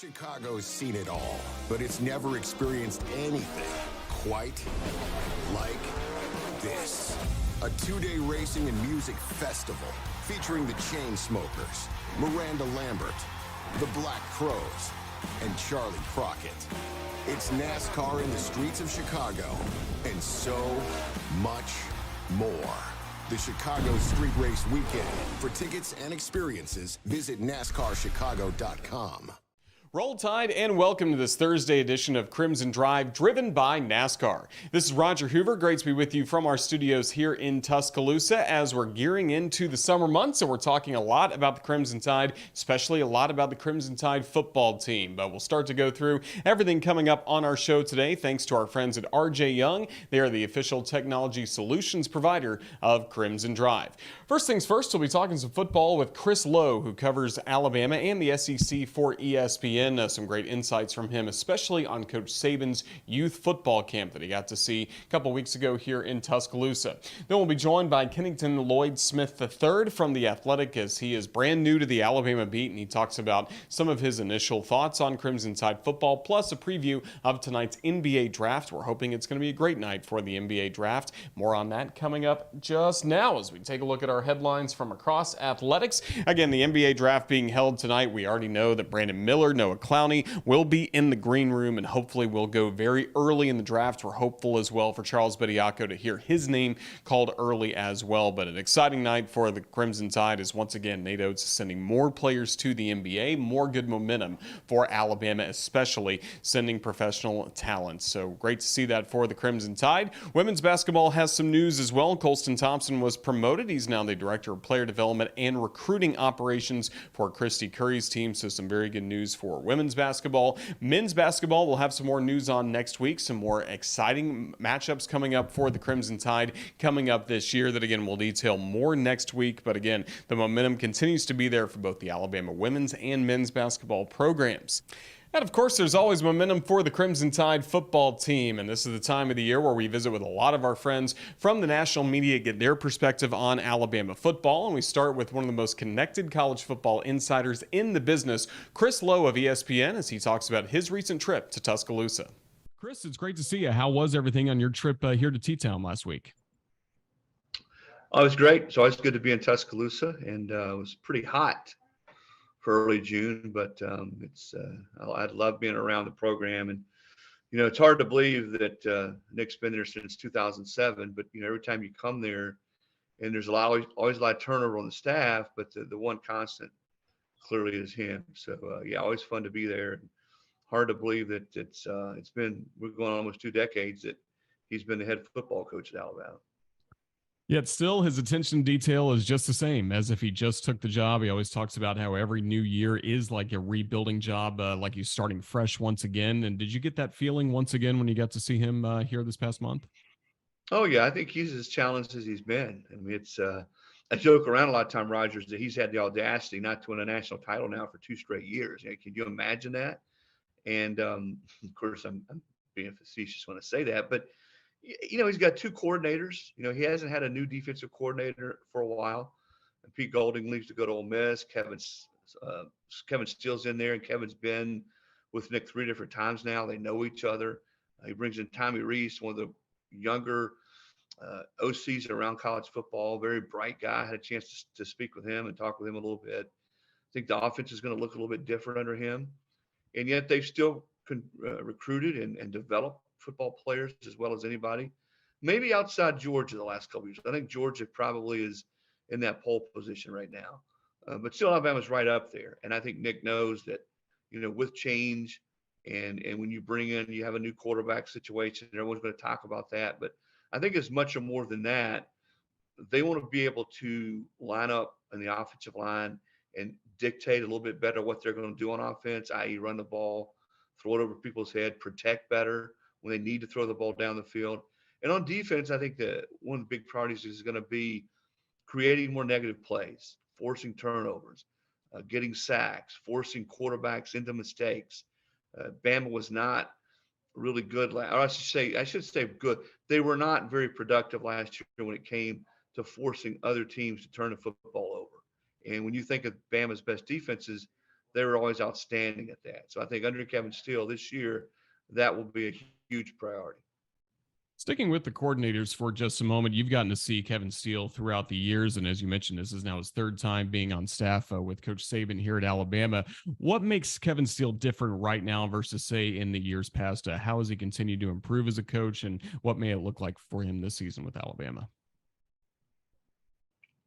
Chicago's seen it all, but it's never experienced anything quite like this. A two-day racing and music festival featuring the Chainsmokers, Miranda Lambert, the Black Crowes, and Charlie Crockett. It's NASCAR in the streets of Chicago, and so much more. The Chicago Street Race Weekend. For tickets and experiences, visit NASCARchicago.com. Roll Tide and welcome to this Thursday edition of Crimson Drive, driven by NASCAR. This is Roger Hoover. Great to be with you from our studios here in Tuscaloosa as we're gearing into the summer months, and we're talking a lot about the Crimson Tide, especially a lot about the Crimson Tide football team. But we'll start to go through everything coming up on our show today, thanks to our friends at RJ Young. They are the official technology solutions provider of Crimson Drive. First things first, we'll be talking some football with Chris Lowe, who covers Alabama and the SEC for ESPN. Some great insights from him, especially on Coach Saban's youth football camp that he got to see a couple weeks ago here in Tuscaloosa. Then we'll be joined by Kennington Lloyd Smith III from The Athletic, as he is brand new to the Alabama beat, and he talks about some of his initial thoughts on Crimson Tide football, plus a preview of tonight's NBA draft. We're hoping it's going to be a great night for the NBA draft. More on that coming up just now as we take a look at our headlines from across athletics. Again, the NBA draft being held tonight. We already know that Brandon Miller, Noah Clowney will be in the green room, and hopefully will go very early in the draft. We're hopeful as well for Charles Bediako to hear his name called early as well. But an exciting night for the Crimson Tide is once again Nate Oates sending more players to the NBA, more good momentum for Alabama, especially sending professional talent. So great to see that for the Crimson Tide. Women's basketball has some news as well. Colston Thompson was promoted. He's now the Director of Player Development and Recruiting Operations for Christy Curry's team. So some very good news for women's basketball. Men's basketball, we'll have some more news on next week. Some more exciting matchups coming up for the Crimson Tide coming up this year that, again, we'll detail more next week. But again, the momentum continues to be there for both the Alabama women's and men's basketball programs. And of course, there's always momentum for the Crimson Tide football team. And this is the time of the year where we visit with a lot of our friends from the national media, get their perspective on Alabama football. And we start with one of the most connected college football insiders in the business, Chris Lowe of ESPN, as he talks about his recent trip to Tuscaloosa. Chris, it's great to see you. How was everything on your trip here to T-Town last week? Oh, it was great. It's always good to be in Tuscaloosa, and it was pretty hot for early June, but I love being around the program. And, you know, it's hard to believe that Nick's been there since 2007, but, you know, every time you come there, and there's always a lot of turnover on the staff, but the one constant clearly is him. So, yeah, always fun to be there. And hard to believe that we're going on almost 2 decades that he's been the head football coach at Alabama. Yet still, his attention to detail is just the same as if he just took the job. He always talks about how every new year is like a rebuilding job, like he's starting fresh once again. And did you get that feeling once again when you got to see him here this past month? Oh, yeah, I think he's as challenged as he's been. I mean, I joke around a lot of time, Rogers, that he's had the audacity not to win a national title now for 2 straight years. You know, can you imagine that? And, of course, I'm being facetious when I say that, but you know, he's got 2 coordinators. You know, he hasn't had a new defensive coordinator for a while. And Pete Golding leaves to go to Ole Miss. Kevin Steele's in there, and Kevin's been with Nick 3 different times now. They know each other. He brings in Tommy Reese, one of the younger OCs around college football. Very bright guy. I had a chance to speak with him and talk with him a little bit. I think the offense is going to look a little bit different under him. And yet they've still recruited and developed football players as well as anybody, maybe outside Georgia the last couple of years. I think Georgia probably is in that pole position right now, but still Alabama's right up there. And I think Nick knows that, you know, with change and when you bring in, you have a new quarterback situation, everyone's going to talk about that. But I think it's much more than that. They want to be able to line up in the offensive line and dictate a little bit better what they're going to do on offense, i.e. run the ball, throw it over people's head, protect better when they need to throw the ball down the field. And on defense, I think that one of the big priorities is going to be creating more negative plays, forcing turnovers, getting sacks, forcing quarterbacks into mistakes. Bama was not really good. Or I should say good. They were not very productive last year when it came to forcing other teams to turn the football over. And when you think of Bama's best defenses, they were always outstanding at that. So I think under Kevin Steele this year, that will be a huge priority. Sticking with the coordinators for just a moment, you've gotten to see Kevin Steele throughout the years. And as you mentioned, this is now his third time being on staff with Coach Saban here at Alabama. What makes Kevin Steele different right now versus, say, in the years past? How has he continued to improve as a coach, and what may it look like for him this season with Alabama?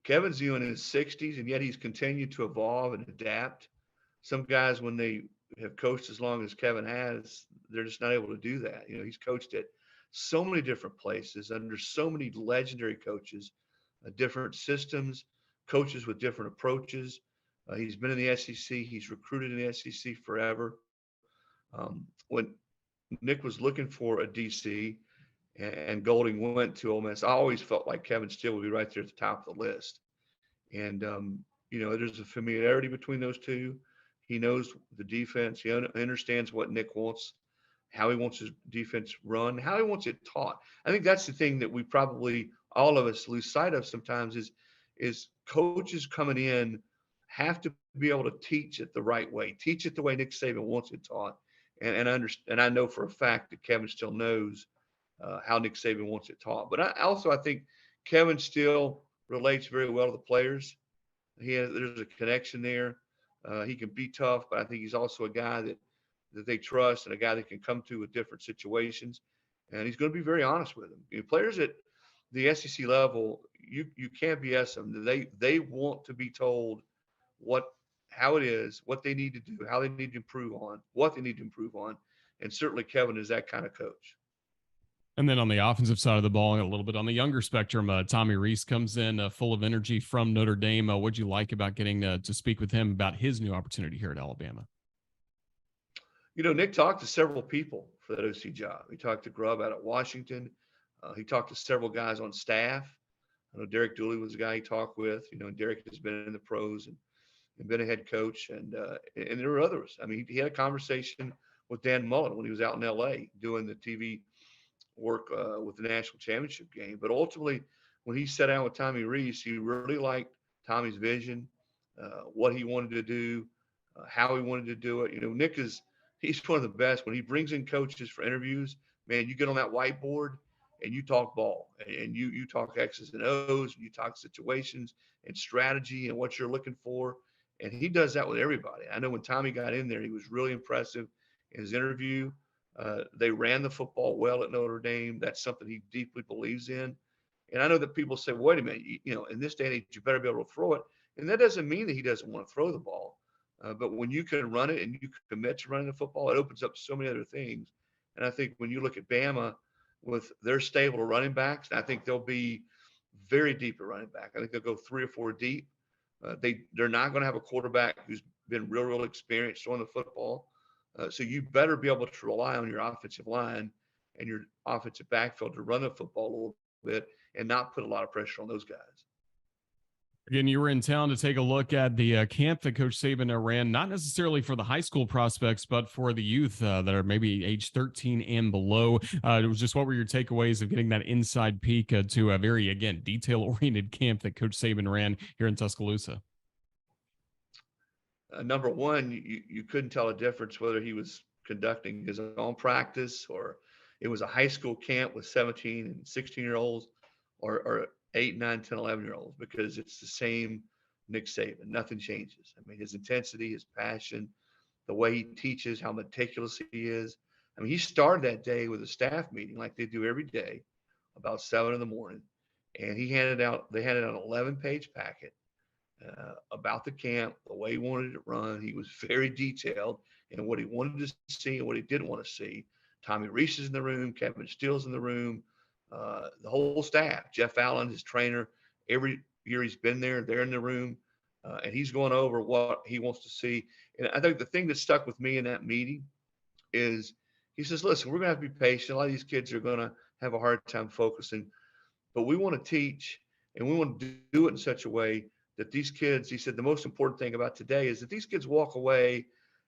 Kevin's in his 60s, and yet he's continued to evolve and adapt. Some guys, when they have coached as long as Kevin has, they're just not able to do that. You know, he's coached at so many different places under so many legendary coaches, different systems, coaches with different approaches. He's been in the SEC. He's recruited in the SEC forever. When Nick was looking for a DC and Golding went to Ole Miss, I always felt like Kevin Steele would be right there at the top of the list. And, you know, there's a familiarity between those two. He knows the defense. He understands what Nick wants, how he wants his defense run, how he wants it taught. I think that's the thing that we probably, all of us, lose sight of sometimes is coaches coming in have to be able to teach it the right way, teach it the way Nick Saban wants it taught. And I know for a fact that Kevin still knows how Nick Saban wants it taught. But I think Kevin still relates very well to the players. There's a connection there. He can be tough, but I think he's also a guy that they trust and a guy that can come to with different situations. And he's going to be very honest with them. You know, players at the SEC level, you can't BS them. They want to be told how it is, what they need to do, how they need to improve on, what they need to improve on. And certainly Kevin is that kind of coach. And then on the offensive side of the ball, a little bit on the younger spectrum, Tommy Rees comes in full of energy from Notre Dame. What'd you like about getting to speak with him about his new opportunity here at Alabama? You know, Nick talked to several people for that OC job. He talked to Grubb out at Washington. He talked to several guys on staff. I know Derek Dooley was the guy he talked with. You know, Derek has been in the pros and been a head coach, and there were others. I mean, he had a conversation with Dan Mullen when he was out in L.A. doing the TV work with the national championship game. But ultimately, when he sat down with Tommy Rees, he really liked Tommy's vision, what he wanted to do, how he wanted to do it. You know, he's one of the best. When he brings in coaches for interviews, man, you get on that whiteboard and you talk ball and you talk X's and O's, and you talk situations and strategy and what you're looking for. And he does that with everybody. I know when Tommy got in there, he was really impressive in his interview. They ran the football well at Notre Dame. That's something he deeply believes in. And I know that people say, wait a minute, you know, in this day and age, you better be able to throw it. And that doesn't mean that he doesn't want to throw the ball. But when you can run it and you commit to running the football, it opens up so many other things. And I think when you look at Bama with their stable of running backs, I think they'll be very deep at running back. I think they'll go 3 or 4 deep. They're not going to have a quarterback who's been real experienced throwing the football. So you better be able to rely on your offensive line and your offensive backfield to run the football a little bit and not put a lot of pressure on those guys. Again, you were in town to take a look at the camp that Coach Saban ran, not necessarily for the high school prospects, but for the youth that are maybe age 13 and below. It was just, what were your takeaways of getting that inside peek to a very, again, detail-oriented camp that Coach Saban ran here in Tuscaloosa? Number one, you couldn't tell a difference whether he was conducting his own practice or it was a high school camp with 17 and 16-year-olds or 8, 9, 10, 11-year-olds, because it's the same Nick Saban. Nothing changes. I mean, his intensity, his passion, the way he teaches, how meticulous he is. I mean, he started that day with a staff meeting like they do every day about 7 in the morning. And they handed out an 11-page packet about the camp, the way he wanted it run. He was very detailed in what he wanted to see and what he didn't want to see. Tommy Rees is in the room. Kevin Steele's in the room. The whole staff, Jeff Allen, his trainer, every year he's been there, they're in the room, and he's going over what he wants to see. And I think the thing that stuck with me in that meeting is he says, listen, we're going to have to be patient. A lot of these kids are going to have a hard time focusing, but we want to teach and we want to do it in such a way that these kids, he said, the most important thing about today is that these kids walk away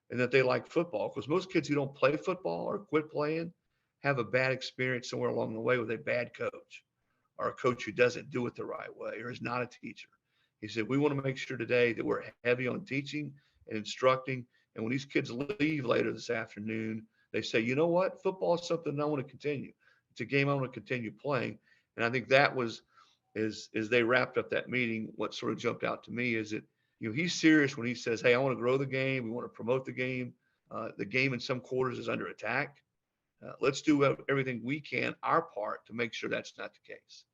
and that they like football, because most kids who don't play football or quit playing have a bad experience somewhere along the way with a bad coach or a coach who doesn't do it the right way or is not a teacher. He said, we want to make sure today that we're heavy on teaching and instructing. And when these kids leave later this afternoon, they say, you know what, football is something I want to continue. It's a game I want to continue playing. And I think that was, as they wrapped up that meeting, what sort of jumped out to me is that, he's serious when he says, hey, I want to grow the game. We want to promote the game. The game in some quarters is under attack. Let's do everything we can, our part, to make sure that's not the case.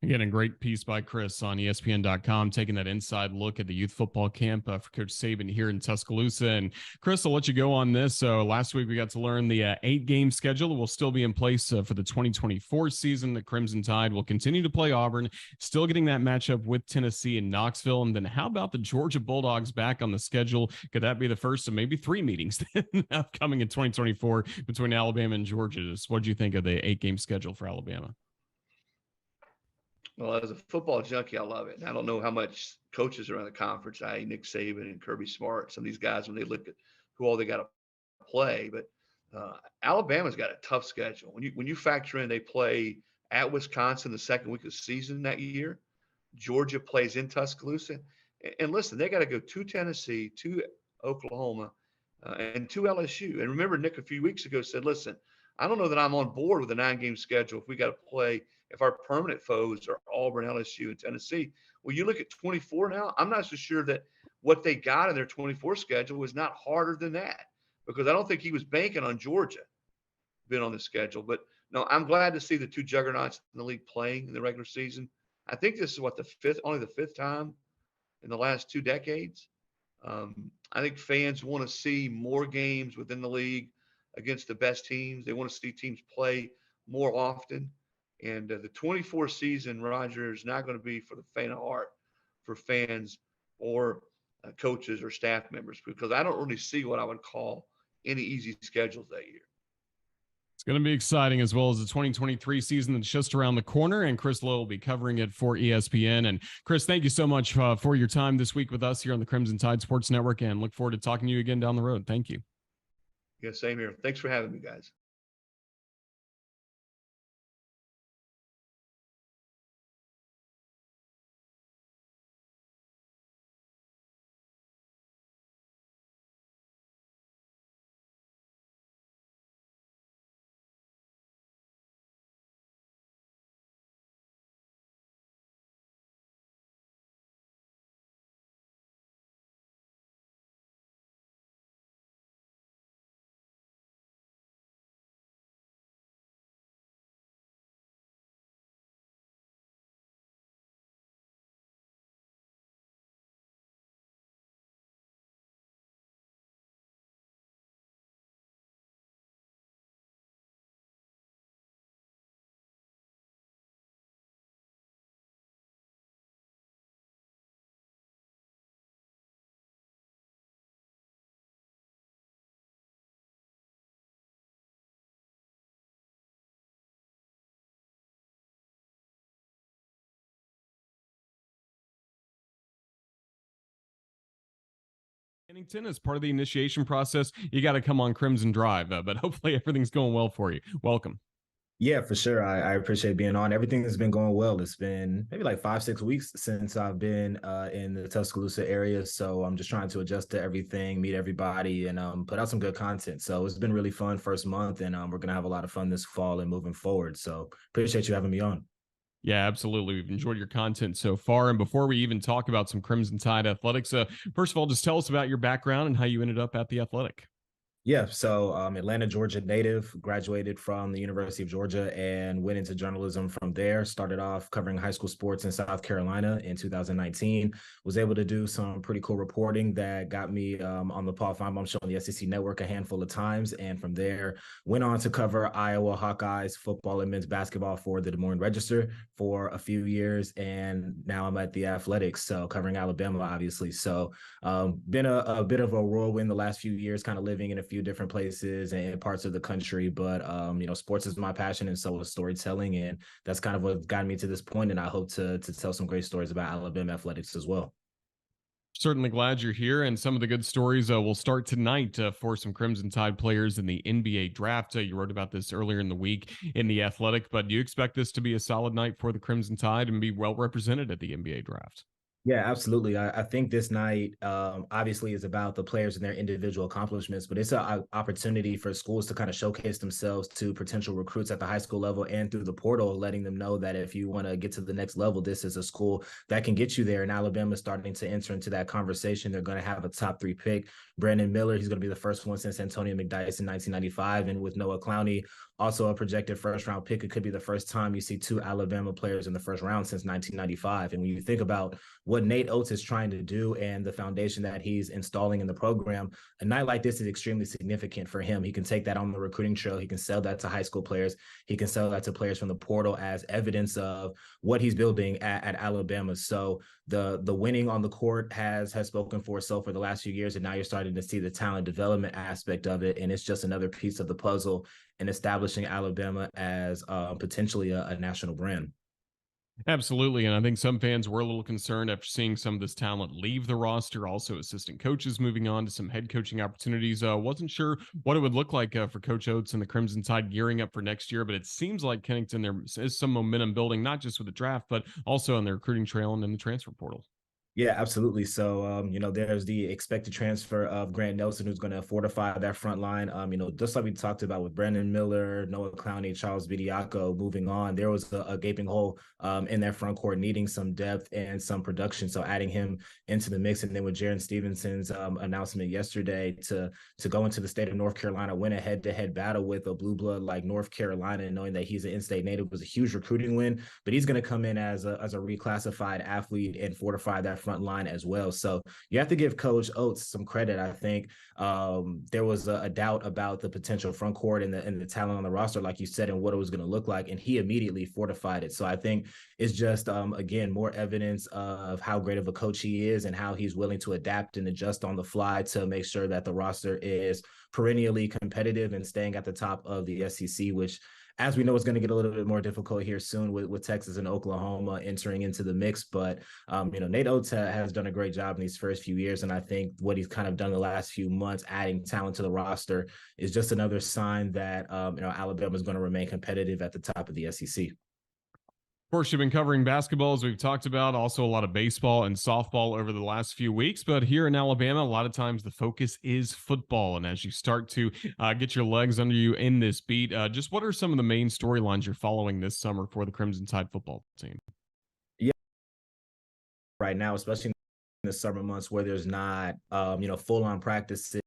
Again, a great piece by Chris on ESPN.com, taking that inside look at the youth football camp for Coach Saban here in Tuscaloosa. And Chris, I'll let you go on this. So last week we got to learn the 8-game schedule will still be in place for the 2024 season. The Crimson Tide will continue to play Auburn, still getting that matchup with Tennessee and Knoxville. And then how about the Georgia Bulldogs back on the schedule? Could that be the first of maybe 3 meetings upcoming in 2024 between Alabama and Georgia? What do you think of the 8-game schedule for Alabama? Well, as a football junkie, I love it. And I don't know how much coaches around the conference, i.e. Nick Saban and Kirby Smart, some of these guys, when they look at who all they got to play. But Alabama's got a tough schedule. When you factor in they play at Wisconsin the second week of the season that year, Georgia plays in Tuscaloosa. And listen, they got to go to Tennessee, to Oklahoma, and to LSU. And remember, Nick a few weeks ago said, listen, I don't know that I'm on board with a 9-game schedule if we got to play – if our permanent foes are Auburn, LSU, and Tennessee. Well, you look at 24 now, I'm not so sure that what they got in their 24 schedule was not harder than that, because I don't think he was banking on Georgia being on the schedule. But no, I'm glad to see the 2 juggernauts in the league playing in the regular season. I think this is only the fifth time in the last 2 decades. I think fans want to see more games within the league against the best teams. They want to see teams play more often. And the 24 season, Roger, is not going to be for the faint of heart for fans or coaches or staff members, because I don't really see what I would call any easy schedules that year. It's going to be exciting, as well as the 2023 season that's just around the corner, and Chris Lowe will be covering it for ESPN. And Chris, thank you so much for your time this week with us here on the Crimson Tide Sports Network, and look forward to talking to you again down the road. Thank you. Yeah, same here. Thanks for having me, guys. Kennington, as part of the initiation process, you got to come on Crimson Drive, but hopefully everything's going well for you. Welcome. Yeah, for sure. I appreciate being on. Everything has been going well. It's been maybe like 5-6 weeks since I've been in the Tuscaloosa area. So I'm just trying to adjust to everything, meet everybody, and put out some good content. So it's been really fun first month, and we're going to have a lot of fun this fall and moving forward. So appreciate you having me on. Yeah, absolutely. We've enjoyed your content so far. And before we even talk about some Crimson Tide athletics, first of all, just tell us about your background and how you ended up at the Athletic. Yeah, so Atlanta, Georgia native, graduated from the University of Georgia and went into journalism from there. Started off covering high school sports in South Carolina in 2019. Was able to do some pretty cool reporting that got me on the Paul Feinbaum Show on the SEC Network a handful of times. And from there, went on to cover Iowa Hawkeyes football and men's basketball for the Des Moines Register for a few years. And now I'm at the Athletics, so covering Alabama, obviously. So been a bit of a whirlwind the last few years, kind of living in a few different places and parts of the country, but sports is my passion, and so is storytelling, and that's kind of what got me to this point. And I hope to tell some great stories about Alabama athletics as well. Certainly glad you're here, and some of the good stories will start tonight for some Crimson Tide players in the NBA draft. You wrote about this earlier in the week in the Athletic, but do you expect this to be a solid night for the Crimson Tide and be well represented at the NBA draft? Yeah, absolutely. I think this night obviously is about the players and their individual accomplishments, but it's an opportunity for schools to kind of showcase themselves to potential recruits at the high school level and through the portal, letting them know that if you want to get to the next level, this is a school that can get you there. And Alabama is starting to enter into that conversation. They're going to have a top 3 pick. Brandon Miller, he's going to be the first one since Antonio McDyess in 1995. And with Noah Clowney, also a projected first-round pick, it could be the first time you see 2 Alabama players in the first round since 1995. And when you think about what Nate Oates is trying to do and the foundation that he's installing in the program, a night like this is extremely significant for him. He can take that on the recruiting trail. He can sell that to high school players. He can sell that to players from the portal as evidence of what he's building at Alabama. So the winning on the court has spoken for itself for the last few years, and now you're starting to see the talent development aspect of it, and it's just another piece of the puzzle in establishing Alabama as potentially a national brand. Absolutely. And I think some fans were a little concerned after seeing some of this talent leave the roster. Also, assistant coaches moving on to some head coaching opportunities. Wasn't sure what it would look like for Coach Oates and the Crimson Tide gearing up for next year, but it seems like Kennington, there is some momentum building, not just with the draft, but also on the recruiting trail and in the transfer portal. Yeah, absolutely. So, there's the expected transfer of Grant Nelson, who's going to fortify that front line. Just like we talked about with Brandon Miller, Noah Clowney, Charles Bediako moving on, there was a gaping hole in that front court needing some depth and some production. So adding him into the mix, and then with Jaron Stevenson's announcement yesterday to go into the state of North Carolina, win a head-to-head battle with a blue blood like North Carolina, and knowing that he's an in-state native was a huge recruiting win. But he's going to come in as a reclassified athlete and fortify that front line as well. So you have to give Coach Oates some credit. I think there was a doubt about the potential front court and the talent on the roster, like you said, and what it was going to look like, and he immediately fortified it. So I think it's just again more evidence of how great of a coach he is and how he's willing to adapt and adjust on the fly to make sure that the roster is perennially competitive and staying at the top of the SEC, which, as we know, is going to get a little bit more difficult here soon with Texas and Oklahoma entering into the mix. But, Nate Oates has done a great job in these first few years. And I think what he's kind of done the last few months, adding talent to the roster, is just another sign that, Alabama is going to remain competitive at the top of the SEC. Of course, you've been covering basketball, as we've talked about, also a lot of baseball and softball over the last few weeks. But here in Alabama, a lot of times the focus is football. And as you start to get your legs under you in this beat, just what are some of the main storylines you're following this summer for the Crimson Tide football team? Yeah, right now, especially in the summer months where there's not, full-on practices.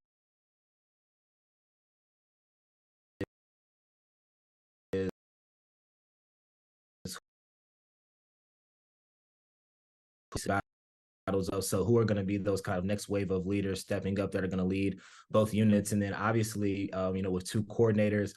Battles of, so who are going to be those kind of next wave of leaders stepping up that are going to lead both units, and then obviously with 2 coordinators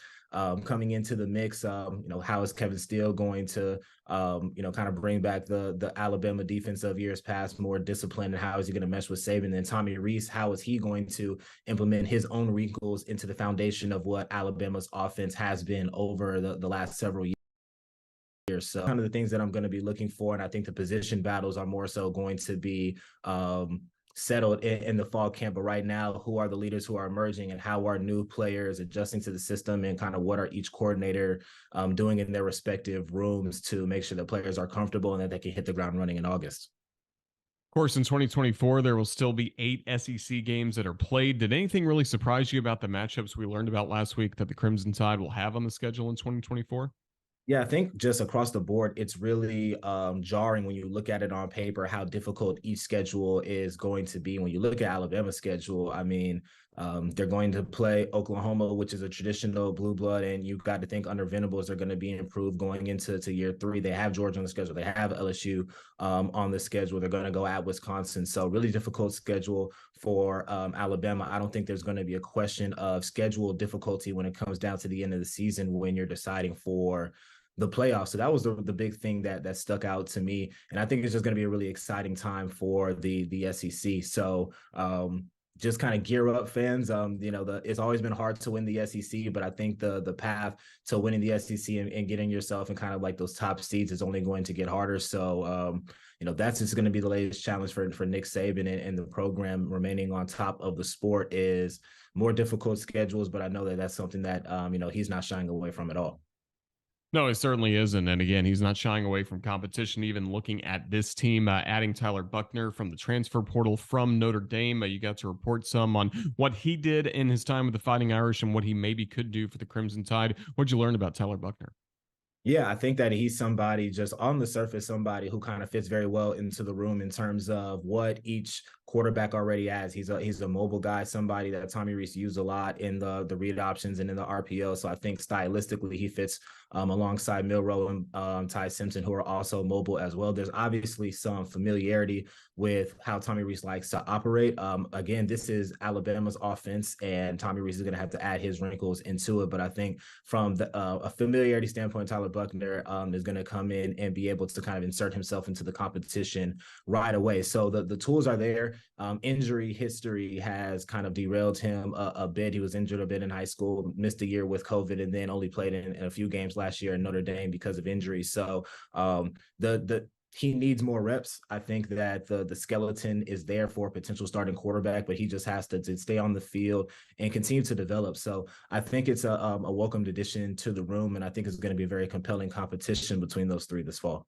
coming into the mix, how is Kevin Steele going to kind of bring back the Alabama defense of years past, more discipline, and how is he going to mesh with Saban? And then Tommy Rees, how is he going to implement his own wrinkles into the foundation of what Alabama's offense has been over the last several years? So kind of the things that I'm going to be looking for, and I think the position battles are more so going to be settled in the fall camp. But right now, who are the leaders who are emerging, and how are new players adjusting to the system, and kind of what are each coordinator doing in their respective rooms to make sure that players are comfortable and that they can hit the ground running in August. Of course, in 2024, there will still be 8 SEC games that are played. Did anything really surprise you about the matchups we learned about last week that the Crimson Tide will have on the schedule in 2024? Yeah, I think just across the board, it's really jarring when you look at it on paper, how difficult each schedule is going to be. When you look at Alabama's schedule, I mean, they're going to play Oklahoma, which is a traditional blue blood, and you've got to think under Venables are going to be improved going into year 3. They have Georgia on the schedule. They have LSU on the schedule. They're going to go at Wisconsin. So really difficult schedule for Alabama. I don't think there's going to be a question of schedule difficulty when it comes down to the end of the season when you're deciding for the playoffs. So that was the big thing that stuck out to me. And I think it's just going to be a really exciting time for the SEC. So just kind of gear up, fans. It's always been hard to win the SEC, but I think the path to winning the SEC and getting yourself in kind of like those top seeds is only going to get harder. So, that's just going to be the latest challenge for Nick Saban and the program remaining on top of the sport is more difficult schedules. But I know that that's something that, he's not shying away from at all. No, it certainly isn't. And again, he's not shying away from competition, even looking at this team, adding Tyler Buckner from the transfer portal from Notre Dame. You got to report some on what he did in his time with the Fighting Irish and what he maybe could do for the Crimson Tide. What'd you learn about Tyler Buckner? Yeah, I think that he's somebody just on the surface, somebody who kind of fits very well into the room in terms of what each quarterback already has. He's a mobile guy, somebody that Tommy Rees used a lot in the read options and in the RPO. So I think stylistically he fits alongside Milroe and Ty Simpson, who are also mobile as well. There's obviously some familiarity with how Tommy Rees likes to operate. Again, this is Alabama's offense, and Tommy Rees is going to have to add his wrinkles into it. But I think from a familiarity standpoint, Tyler Buckner is going to come in and be able to kind of insert himself into the competition right away. So the tools are there. Injury history has kind of derailed him a bit. He was injured a bit in high school, missed a year with COVID, and then only played in a few games last year in Notre Dame because of injuries. So he needs more reps. I think that the skeleton is there for a potential starting quarterback, but he just has to stay on the field and continue to develop. So I think it's a welcomed addition to the room, and I think it's going to be a very compelling competition between those three this fall.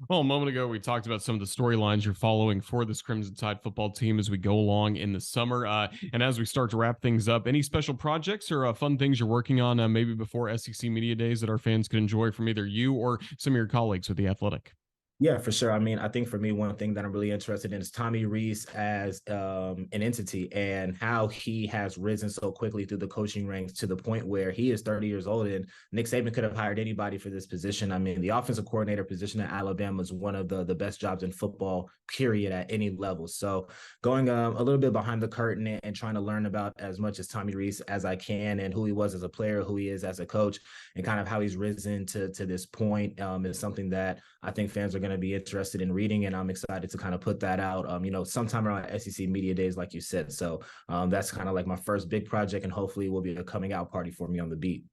Well, a moment ago, we talked about some of the storylines you're following for this Crimson Tide football team as we go along in the summer. And as we start to wrap things up, any special projects or fun things you're working on maybe before SEC Media Days that our fans could enjoy from either you or some of your colleagues with The Athletic? Yeah, for sure. I mean, I think for me, one thing that I'm really interested in is Tommy Rees as an entity and how he has risen so quickly through the coaching ranks to the point where he is 30 years old, and Nick Saban could have hired anybody for this position. I mean, the offensive coordinator position at Alabama is one of the best jobs in football, period, at any level. So going a little bit behind the curtain and trying to learn about as much as Tommy Rees as I can, and who he was as a player, who he is as a coach, and kind of how he's risen to this point is something that I think fans are going to be interested in reading, and I'm excited to kind of put that out, sometime around SEC Media Days, like you said. So that's kind of like my first big project, and hopefully will be a coming out party for me on the beat.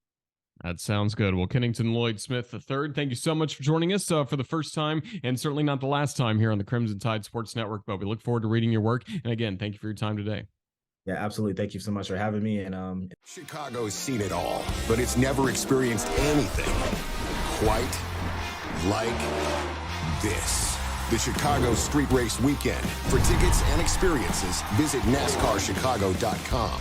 That sounds good. Well, Kennington Lloyd Smith III, thank you so much for joining us for the first time, and certainly not the last time here on the Crimson Tide Sports Network, but we look forward to reading your work. And again, thank you for your time today. Yeah, absolutely. Thank you so much for having me. And Chicago's seen it all, but it's never experienced anything quite like this. The Chicago Street Race Weekend. For tickets and experiences, visit NASCARChicago.com.